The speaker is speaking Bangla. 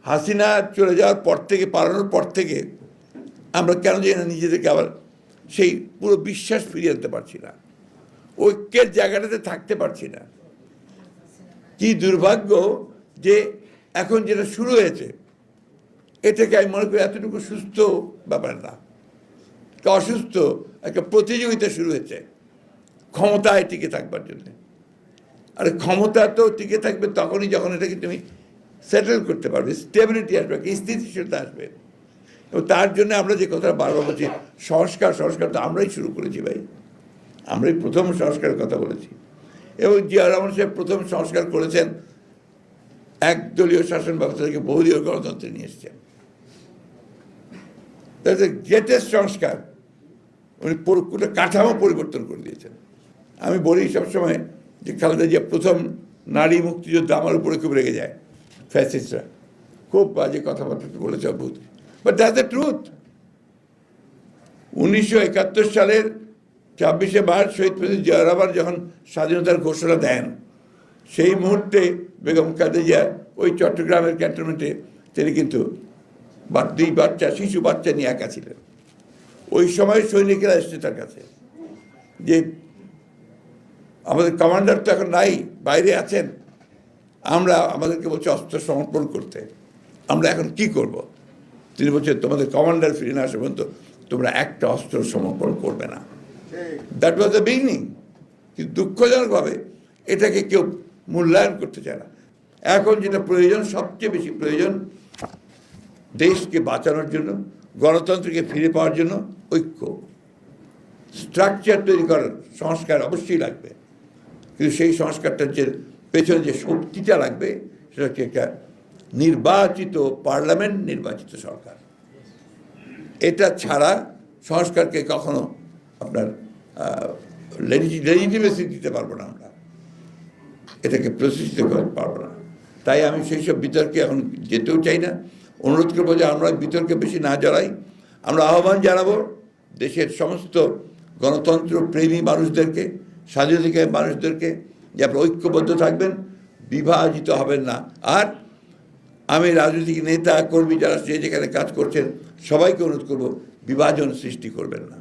হাসিনা চলে যাওয়ার পর থেকে, পালানোর পর থেকে আমরা কেন জানি না নিজেদেরকে আবার সেই পুরো বিশ্বাস ফিরিয়ে আনতে পারছি না, ঐক্যের জায়গাটাতে থাকতে পারছি না। কি দুর্ভাগ্য যে এখন যেটা শুরু হয়েছে এটাকে আমি মনে করি এতটুকু সুস্থ ব্যাপার না, অসুস্থ একটা প্রতিযোগিতা শুরু হয়েছে ক্ষমতায় টিকে থাকবার জন্য। আর ক্ষমতা তো টিকে থাকবে তখনই যখন এটাকে তুমি সেটেল করতে পারবে, স্টেবিলিটি আসবে, স্থিতিশীলতা আসবে। এবং তার জন্য আমরা যে কথাটা বারবার বলছি, সংস্কার তো আমরাই শুরু করেছি ভাই, আমরাই প্রথম সংস্কারের কথা বলেছি। এবং জিয়া রহমান সাহেব প্রথম সংস্কার করেছেন, একদলীয় শাসন ব্যবস্থা থেকে বহুদলীয় গণতন্ত্রে নিয়ে এসছেন। গ্রেটেস্ট সংস্কার, উনি পুরো কাঠামো পরিবর্তন করে দিয়েছেন। আমি বলি সবসময় যে খালেদা জিয়া প্রথম নারী মুক্তিযুদ্ধ আমার উপরে খুব রেগে যায় ফ্যাসিস্টরা, খুব বাজে কথাবার্তা বলেছে অদ্ভুত, বাট দ্যাটস দ্য ট্রুথ। 1971 সালের 26শে মার্চ শহীদ প্রেসিডেন্ট জিয়া রহমান যখন স্বাধীনতার ঘোষণা দেন, সেই মুহূর্তে বেগম খালেদা জিয়া ওই চট্টগ্রামের ক্যান্টনমেন্টে তিনি কিন্তু দুই বাচ্চা, শিশু বাচ্চা নিয়ে একা ছিলেন। ওই সময় সৈনিকেরা এসছে তার কাছে যে আমাদের কমান্ডার তো এখন নাই, বাইরে আছেন, আমরা আমাদেরকে বলছে অস্ত্র সমর্পণ করতে, আমরা এখন কি করব? তিনি বলছেন তোমাদের কমান্ডার ফিরে না আসে পর্যন্ত তোমরা একটা অস্ত্র সমর্পণ করবে না। That was the beginning. কিন্তু দুঃখজনকভাবে এটাকে কেউ মূল্যায়ন করতে চায় না। এখন যেটা প্রয়োজন, সবচেয়ে বেশি প্রয়োজন দেশকে বাঁচানোর জন্য, গণতন্ত্রকে ফিরে পাওয়ার জন্য ঐক্য, স্ট্রাকচার তৈরি করার সংস্কার অবশ্যই লাগবে। কিন্তু সেই সংস্কারটার যে পেছনে যে শক্তিটা লাগবে সেটা হচ্ছে একটা নির্বাচিত পার্লামেন্ট, নির্বাচিত সরকার। এটা ছাড়া সংস্কারকে কখনো আপনার লেজিটিমেসি দিতে পারবো না, আমরা এটাকে প্রতিষ্ঠিত করতে পারবো না। তাই আমি সেই সব বিতর্কে এখন যেতেও চাই না। অনুরোধ করবো যে আমরা বিতর্কে বেশি না জড়াই। আমরা আহ্বান জানাবো দেশের সমস্ত গণতন্ত্র প্রেমী মানুষদেরকে, স্বাধীনতাকামী মানুষদেরকে যে আপনারা ঐক্যবদ্ধ থাকবেন, বিভাজিত হবেন না। আর আমি রাজনৈতিক নেতা কর্মী যারা যেখানে কাজ করছেন সবাইকে অনুরোধ করবো বিভাজন সৃষ্টি করবেন না।